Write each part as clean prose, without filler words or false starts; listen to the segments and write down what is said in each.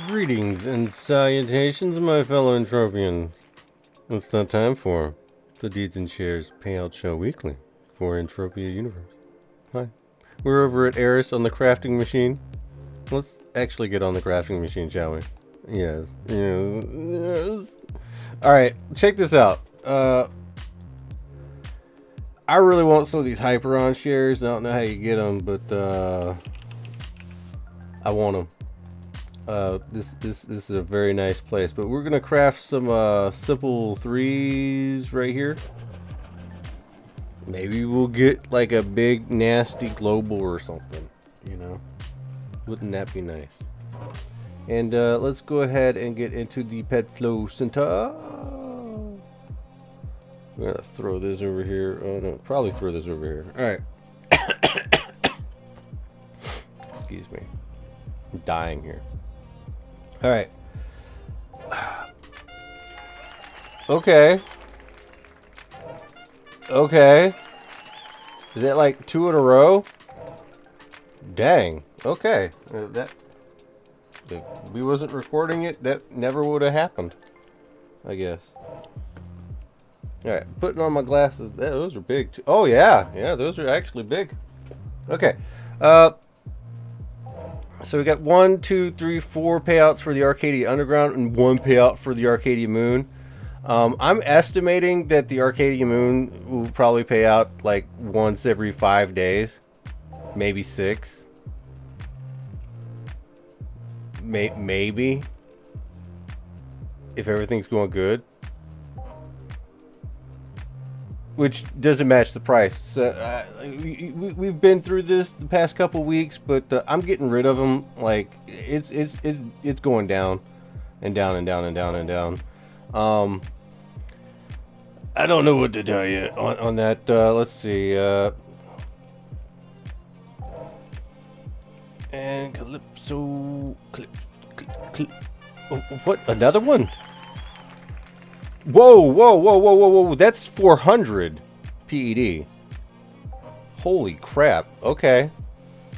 Greetings and salutations, my fellow Entropians. It's that time for the Deeds and Shares Payout Show Weekly for Entropia Universe. Hi. We're over at Aris on the crafting machine. Let's actually get on the crafting machine, shall we? Yes. Yes. Alright, check this out. I really want some of these Hyperion shares. I don't know how you get them, but I want them. This is a very nice place, but we're gonna craft some simple threes right here. Maybe we'll get like a big nasty global or something, you know. Wouldn't that be nice? And let's go ahead and get into the pet flow center. I'm gonna throw this over here. Oh no, probably throw this over here. All right. Excuse me, I'm dying here. All right. Okay. Okay. Is that like 2 in a row? Dang. Okay. That if we wasn't recording it, that never would have happened, I guess. All right, putting on my glasses. Those are big too. Oh yeah, those are actually big. Okay. So we got 1, 2, 3, 4 payouts for the Arcadia Underground and 1 payout for the Arcadia Moon. I'm estimating that the Arcadia Moon will probably pay out like once every 5 days, maybe 6. Maybe if everything's going good, which doesn't match the price. We've been through this the past couple weeks, but I'm getting rid of them. Like it's going down and down and down and down and down. I don't know what to tell you on that. Let's see. And Calypso. Oh, what? Another one? Whoa. That's 400 PED. Holy crap. Okay.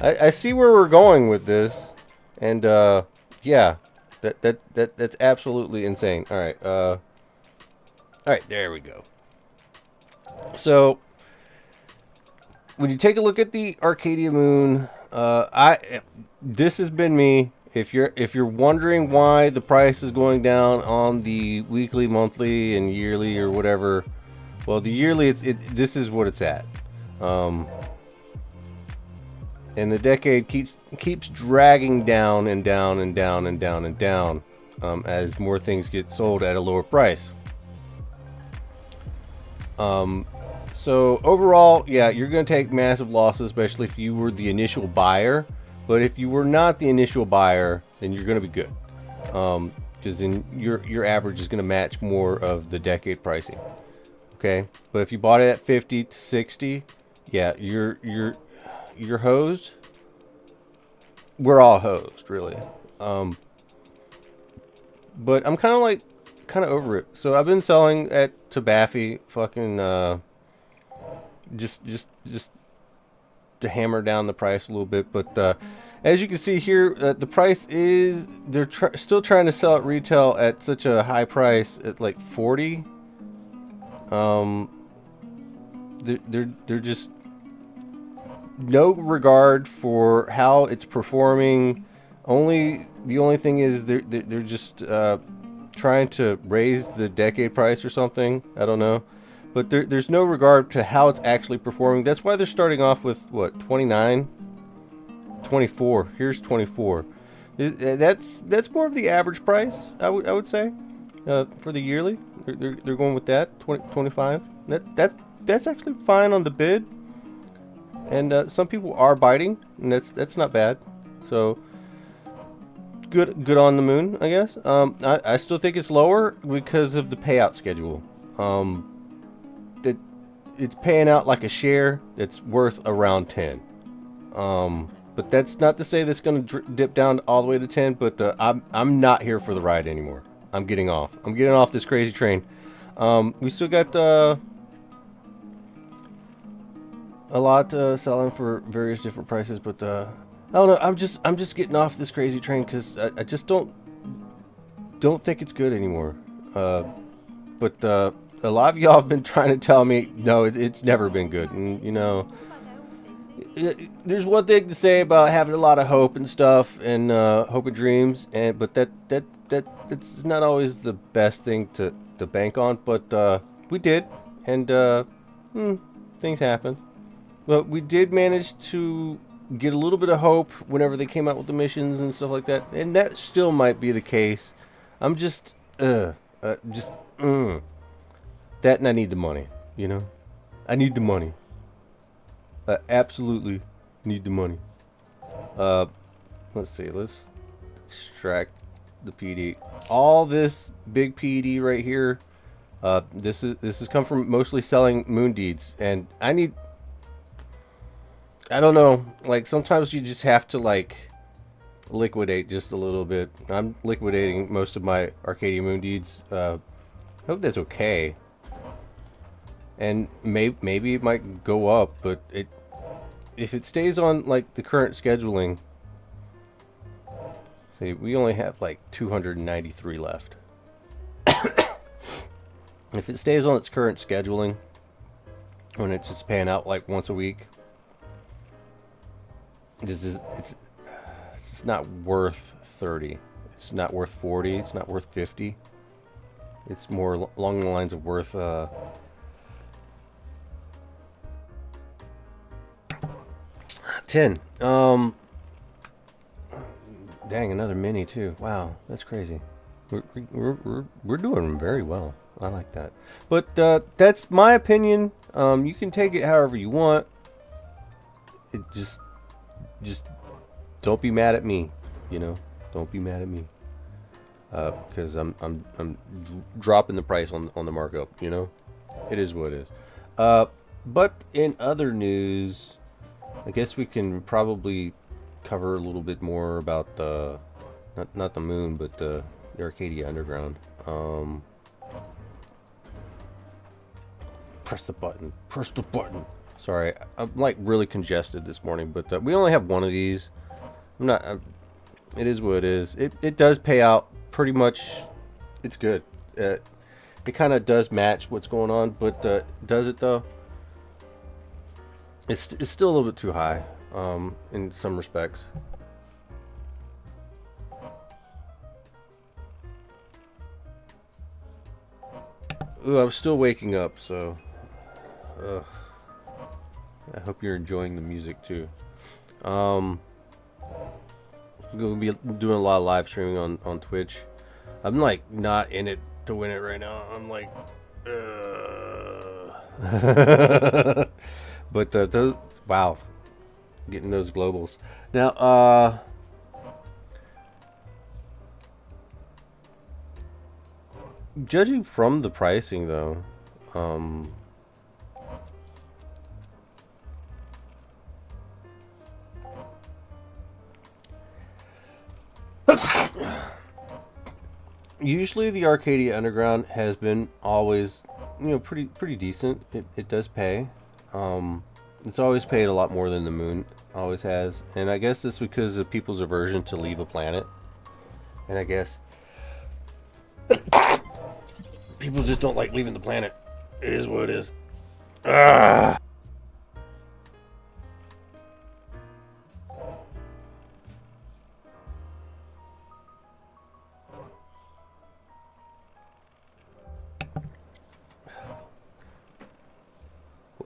I see where we're going with this. And, yeah. That's absolutely insane. Alright, alright, there we go. So, when you take a look at the Arcadia Moon, this has been me. If you're wondering why the price is going down on the weekly, monthly, and yearly or whatever, well, the yearly, this is what it's at. And the decade keeps dragging down and down and down and down and down as more things get sold at a lower price. So overall, yeah, you're going to take massive losses, especially if you were the initial buyer. But if you were not the initial buyer, then you're going to be good, because then your average is going to match more of the decade pricing. Okay, but if you bought it at 50 to 60, yeah, you're hosed. We're all hosed, really. But I'm kind of over it. So I've been selling at Tabaffy, fucking just to hammer down the price a little bit, but as you can see here, the price is they're still trying to sell at retail at such a high price at like 40. They're just no regard for how it's performing. The only thing is they're just trying to raise the decade price or something. I don't know. But there's no regard to how it's actually performing. That's why they're starting off with, what, 29? 24. Here's 24. That's more of the average price, I would say, for the yearly. They're going with that, 25. That's actually fine on the bid. And some people are biting, and that's not bad. So, good on the moon, I guess. I still think it's lower because of the payout schedule. It's paying out like a share that's worth around 10. But that's not to say that's going to dip down all the way to 10. But I'm not here for the ride anymore. I'm getting off. I'm getting off this crazy train. We still got a lot selling for various different prices, but I don't know. I'm just getting off this crazy train because I just don't don't think it's good anymore. But a lot of y'all have been trying to tell me, no, it's never been good. And, you know, there's one thing to say about having a lot of hope and stuff and hope and dreams, but that's not always the best thing to bank on. But we did, and things happen. But we did manage to get a little bit of hope whenever they came out with the missions and stuff like that, and that still might be the case. I'm just that, and I need the money. You know, I need the money. I absolutely need the money. Let's see. Let's extract the PD. All this big PD right here. This has come from mostly selling Moon Deeds, and I don't know. Like sometimes you just have to like liquidate just a little bit. I'm liquidating most of my Arcadia Moon Deeds. I hope that's okay. And maybe it might go up, but if it stays on like the current scheduling, see, we only have like 293 left. If it stays on its current scheduling, when it's just paying out like once a week, it's not worth 30. It's not worth 40. It's not worth 50. It's more along the lines of worth 10. Dang, another mini too. Wow, that's crazy. We're doing very well. I like that. But that's my opinion. You can take it however you want. It just don't be mad at me. You know, don't be mad at me. Because I'm dropping the price on the markup. You know, it is what it is. But in other news, I guess we can probably cover a little bit more about not the moon, but the Arcadia Underground. Press the button. Press the button. Sorry, I'm like really congested this morning, but we only have one of these. I'm not. It is what it is. It does pay out pretty much. It's good. It kind of does match what's going on, but does it though? It's still a little bit too high, in some respects. Ooh, I'm still waking up, so I hope you're enjoying the music too. I'm gonna be doing a lot of live streaming on Twitch. I'm like not in it to win it right now. I'm like, but those, wow, getting those globals now. Judging from the pricing, though, usually the Arcadia Underground has been always, you know, pretty decent. It does pay. It's always paid a lot more than the moon always has, and I guess it's because of people's aversion to leave a planet. And I guess people just don't like leaving the planet. It is what it is. Ah.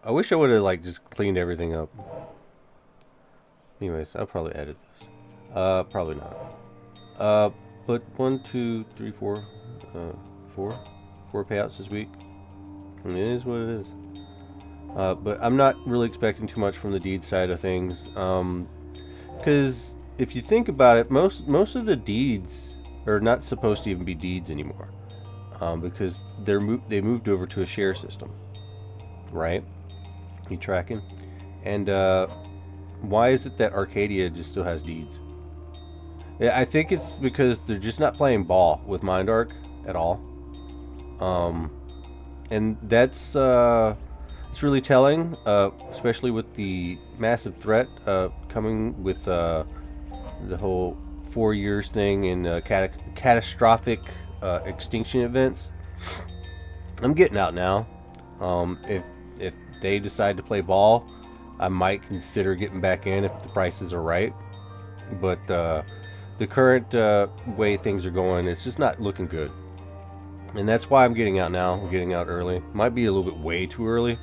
I wish I would have like just cleaned everything up. Anyways, I'll probably edit this. Probably not. But 1, 2, 3, 4, 4 payouts this week. It is what it is. But I'm not really expecting too much from the deed side of things. Because if you think about it, most of the deeds are not supposed to even be deeds anymore. Because they moved over to a share system, right? You tracking? And why is it that Arcadia just still has deeds? Yeah, I think it's because they're just not playing ball with MindArc at all. And that's it's really telling, especially with the massive threat coming with the whole 4 years thing in catastrophic extinction events. I'm getting out now. If they decide to play ball, I might consider getting back in if the prices are right. But the current way things are going, it's just not looking good. And that's why I'm getting out now. I'm getting out early. Might be a little bit way too early.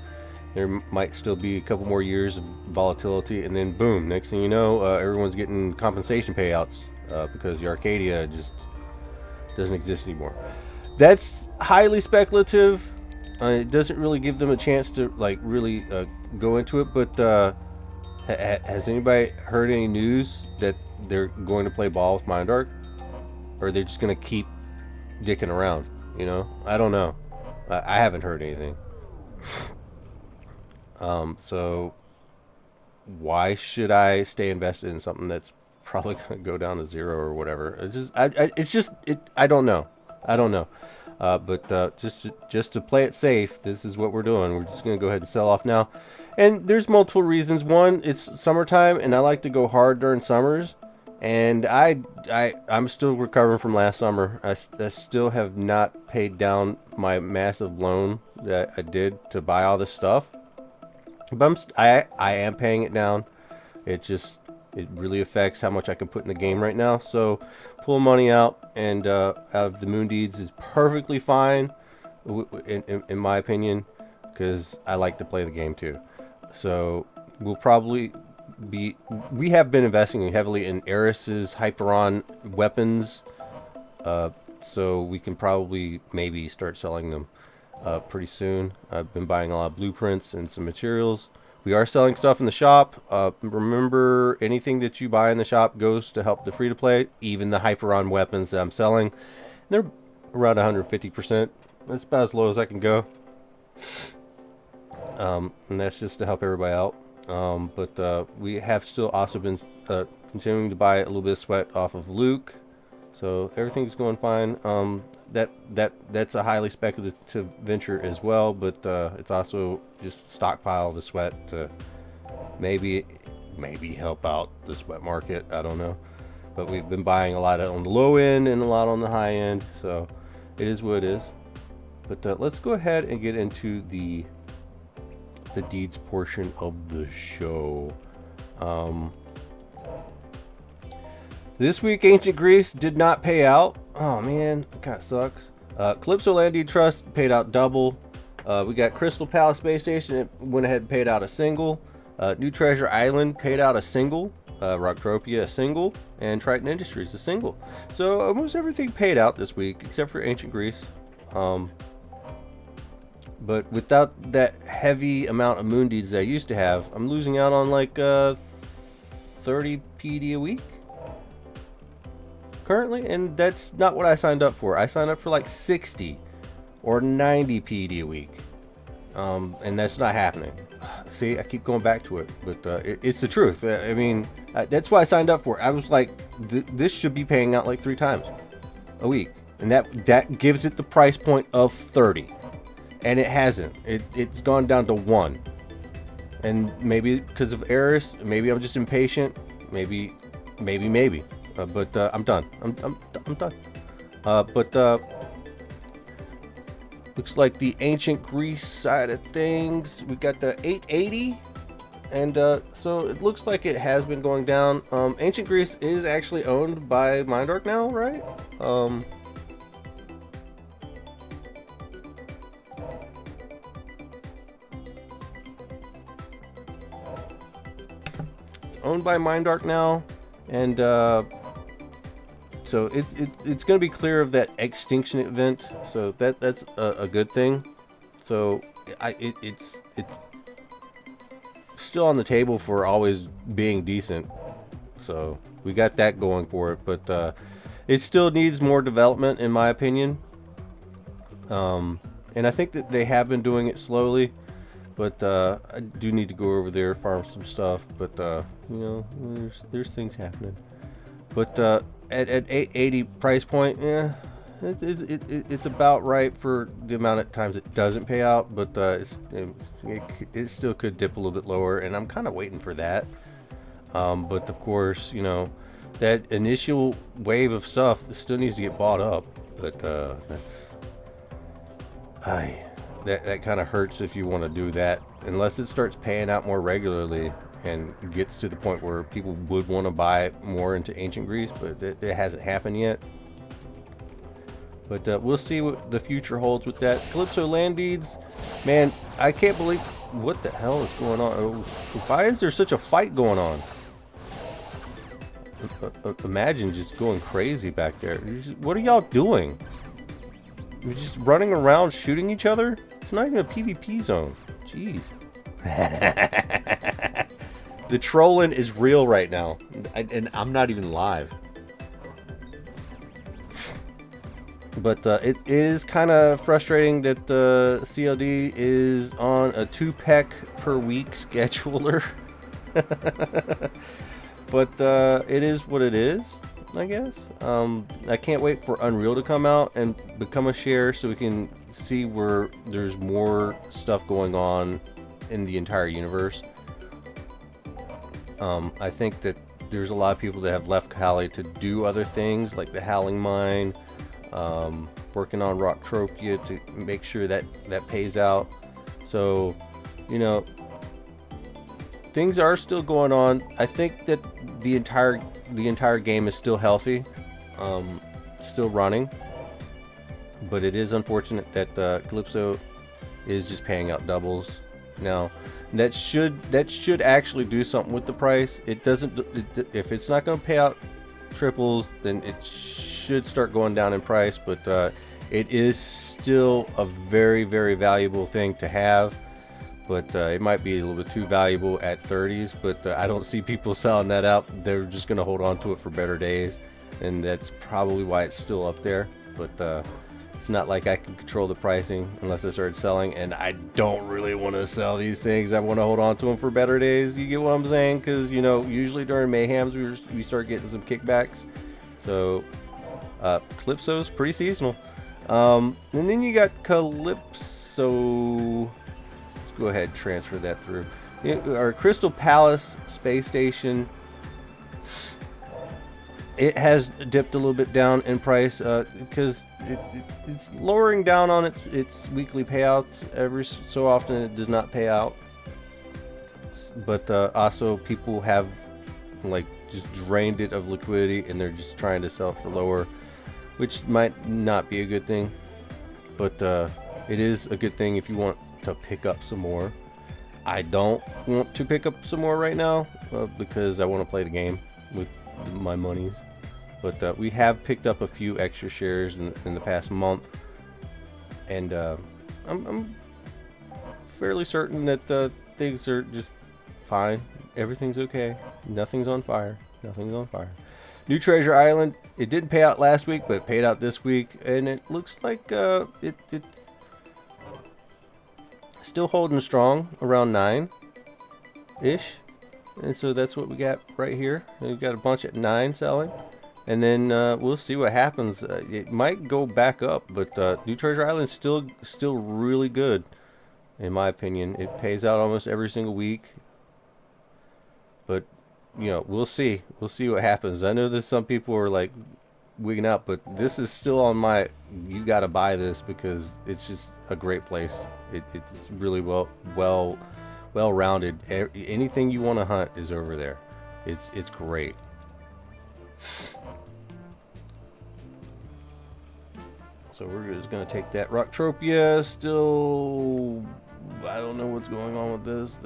There might still be a couple more years of volatility, and then boom, next thing you know, everyone's getting compensation payouts because the Arcadia just doesn't exist anymore. That's highly speculative. It doesn't really give them a chance to like really go into it. But has anybody heard any news that they're going to play ball with Mindark, or they're just going to keep dicking around? You know, I don't know. I haven't heard anything. So why should I stay invested in something that's probably going to go down to zero or whatever? I don't know. But just to play it safe, this is what we're doing. We're just going to go ahead and sell off now. And there's multiple reasons. One, it's summertime, and I like to go hard during summers. And I'm still recovering from last summer. I still have not paid down my massive loan that I did to buy all this stuff. But I am paying it down. It really affects how much I can put in the game right now. So pull money out and out of the Moon Deeds is perfectly fine, in my opinion, because I like to play the game too. So we'll probably we have been investing heavily in Aris's Hyperion weapons, so we can probably maybe start selling them pretty soon. I've been buying a lot of blueprints and some materials. We are selling stuff in the shop. Remember, anything that you buy in the shop goes to help the free-to-play, even the Hyperion weapons that I'm selling. They're around 150%. That's about as low as I can go. And that's just to help everybody out. But we have still also been continuing to buy a little bit of sweat off of Luke. So everything's going fine. That's a highly speculative venture as well, but it's also just stockpile the sweat to maybe help out the sweat market. I don't know, but we've been buying a lot on the low end and a lot on the high end, so it is what it is. But let's go ahead and get into the deeds portion of the show. This week, Ancient Greece did not pay out. Oh man, it kind of sucks. Calypso Land Deed Trust paid out double. We got Crystal Palace Space Station. It went ahead and paid out a single. New Treasure Island paid out a single. Rocktropia a single. And Triton Industries a single. So almost everything paid out this week except for Ancient Greece. But without that heavy amount of Moon Deeds that I used to have, I'm losing out on like 30 PD a week currently, and that's not what I signed up for. I signed up for like 60 or 90 PD a week, and that's not happening. See, I keep going back to it, but it's the truth. I mean, that's why I signed up for it. I was like, this should be paying out like 3 times a week, and that gives it the price point of 30, and it hasn't. It's gone down to 1, and maybe because of Aris, maybe I'm just impatient. Maybe. But I'm done. I'm done. But looks like the Ancient Greece side of things, we got the 880, and so it looks like it has been going down. Ancient Greece is actually owned by Mindark now, right? It's owned by Mindark now, and so it's going to be clear of that extinction event, so that's a good thing. So it's still on the table for always being decent, so we got that going for it. But it still needs more development, in my opinion. And I think that they have been doing it slowly, but I do need to go over there, farm some stuff. But you know, there's things happening. But at 880 price point, yeah, it's about right for the amount of times it doesn't pay out. But it still could dip a little bit lower, and I'm kind of waiting for that. But of course, you know, that initial wave of stuff still needs to get bought up, but that kind of hurts if you want to do that, unless it starts paying out more regularly and gets to the point where people would want to buy more into Ancient Greece, but it hasn't happened yet. But we'll see what the future holds with that. Calypso Land Deeds, man, I can't believe what the hell is going on. Why is there such a fight going on? Imagine just going crazy back there. What are y'all doing? You're just running around shooting each other? It's not even a PvP zone. Jeez. The trolling is real right now, and I'm not even live. But it is kind of frustrating that the CLD is on a 2-peck per week scheduler. But it is what it is, I guess. I can't wait for Unreal to come out and become a share so we can see where there's more stuff going on in the entire universe. I think that there's a lot of people that have left Cali to do other things like the Howling Mine, working on Rocktropia to make sure that pays out. So, you know, things are still going on. I think that the entire game is still healthy, still running, but it is unfortunate that Calypso is just paying out doubles now. That should actually do something with the price. It doesn't. If it's not going to pay out triples, then it should start going down in price. But it is still a very, very valuable thing to have. But it might be a little bit too valuable at 30s. But I don't see people selling that out. They're just going to hold on to it for better days, and that's probably why it's still up there. But it's not like I can control the pricing unless I start selling, and I don't really want to sell these things. I want to hold on to them for better days. You get what I'm saying? Because, you know, usually during Mayhems we start getting some kickbacks. So Calypso's pretty seasonal. And then you got Calypso. Let's go ahead and transfer that through. Our Crystal Palace space station. It has dipped a little bit down in price because it's lowering down on its weekly payouts. Every so often it does not pay out. But also people have like just drained it of liquidity and they're just trying to sell it for lower, which might not be a good thing. But it is a good thing if you want to pick up some more. I don't want to pick up some more right now because I want to play the game with my monies. But we have picked up a few extra shares in the past month, and I'm fairly certain that things are just fine. Everything's okay. Nothing's on fire. Nothing's on fire. New Treasure Island. It didn't pay out last week, but it paid out this week, and it looks like it's still holding strong around 9-ish. And so that's what we got right here. We've got a bunch at 9 selling. And then we'll see what happens. It might go back up, but New Treasure Island's still really good, in my opinion. It pays out almost every single week. But, you know, we'll see. We'll see what happens. I know that some people are like wigging out, but this is still on my, you got to buy this because it's just a great place. It's really well-rounded. Anything you want to hunt is over there. It's great. So we're just gonna take that. Rocktropia still, I don't know what's going on with this.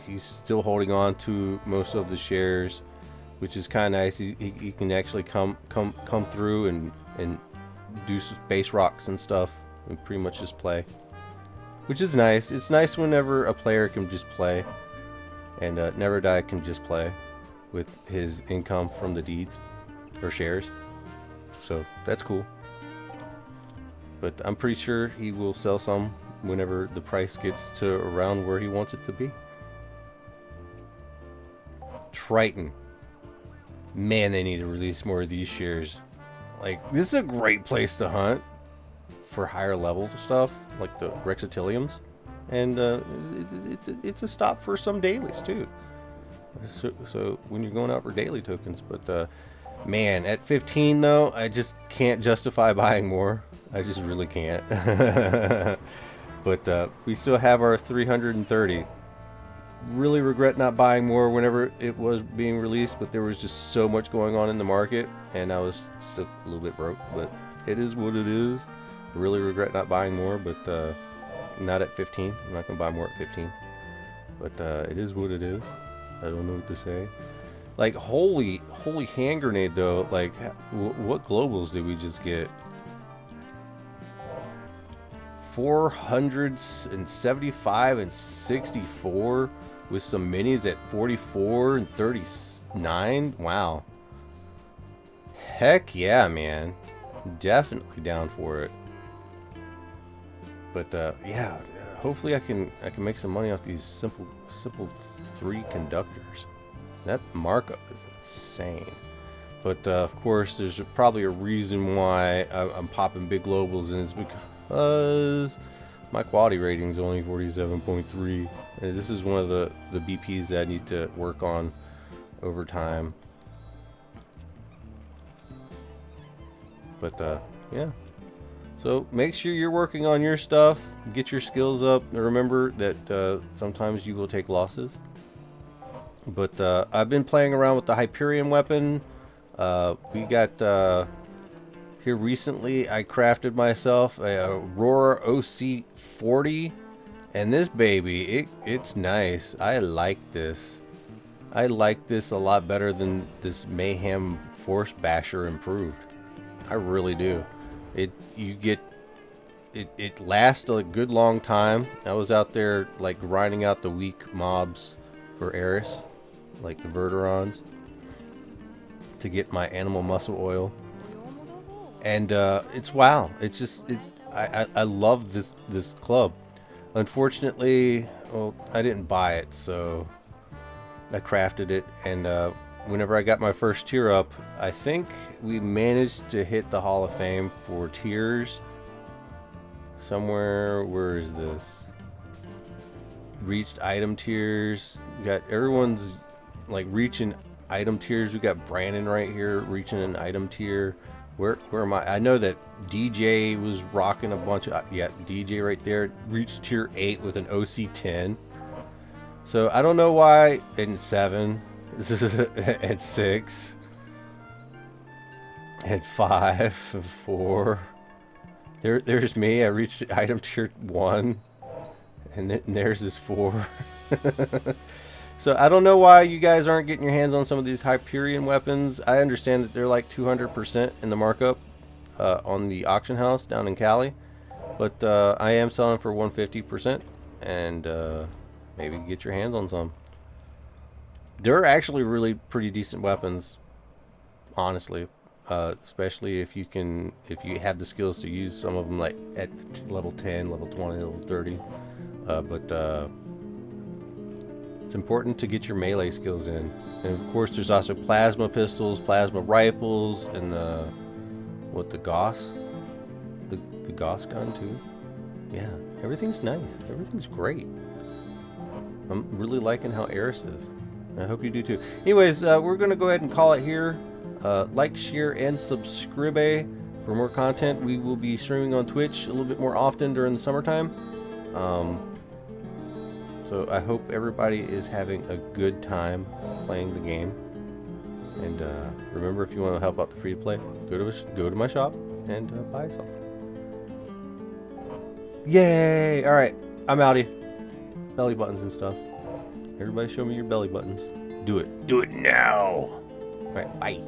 He's still holding on to most of the shares, which is kind of nice. He can actually come through and do base rocks and stuff and pretty much just play, which is nice. It's nice whenever a player can just play, and Never Die can just play with his income from the deeds or shares. So that's cool. But I'm pretty sure he will sell some whenever the price gets to around where he wants it to be. Triton. Man, they need to release more of these shares. Like, this is a great place to hunt for higher levels of stuff, like the Rexitiliums. And it's a stop for some dailies, too. So when you're going out for daily tokens, but man, at 15 though, I just can't justify buying more. I just really can't. But we still have our 330. Really regret not buying more whenever it was being released, but there was just so much going on in the market, and I was still a little bit broke. But it is what it is. Really regret not buying more, but not at 15. I'm not gonna buy more at 15. But it is what it is. I don't know what to say. Like, holy hand grenade though. Like, what globals did we just get? 475 and 64 with some minis at 44 and 39. Wow. Heck yeah, man. Definitely down for it. But yeah, hopefully I can make some money off these simple 3 conductors. That markup is insane. But of course, there's probably a reason why I'm popping big globals, and it's because my quality rating is only 47.3. This is one of the BPs that I need to work on over time. But yeah. So make sure you're working on your stuff, get your skills up, and remember that sometimes you will take losses. But I've been playing around with the Hyperion weapon. We got here recently, I crafted myself a Aurora OC40, and this baby, it's nice. I like this. I like this a lot better than this Mayhem Force Basher improved. I really do. It lasts a good long time. I was out there like grinding out the weak mobs for Aris, like the Verterons, to get my animal muscle oil. And it's wow. It's just I love this club. Unfortunately, well, I didn't buy it, so I crafted it, and whenever I got my first tier up, I think we managed to hit the Hall of Fame for tiers. Somewhere, where is this? Reached item tiers. We got everyone's like reaching item tiers. We got Brandon right here reaching an item tier. Where am I? I know that DJ was rocking a bunch of yeah, DJ right there reached tier 8 with an OC10. So I don't know why in 7, at 6, at 5, 4. There's me. I reached item tier 1, and then there's this 4. So I don't know why you guys aren't getting your hands on some of these Hyperion weapons. I understand that they're like 200% in the markup on the auction house down in Cali, but I am selling for 150%, and maybe get your hands on some. They're actually really pretty decent weapons, honestly, especially if you have the skills to use some of them, like at level 10, level 20, level 30. But it's important to get your melee skills in. And of course, there's also plasma pistols, plasma rifles, and the Gauss? The Gauss gun too. Yeah, everything's nice. Everything's great. I'm really liking how Aris is. I hope you do too. Anyways, we're gonna go ahead and call it here. Like, share, and subscribe for more content. We will be streaming on Twitch a little bit more often during the summertime. So I hope everybody is having a good time playing the game. And remember, if you want to help out the free to play, go to my shop and buy something. Yay! All right, I'm outie. Belly buttons and stuff. Everybody, show me your belly buttons. Do it. Do it now. All right, bye.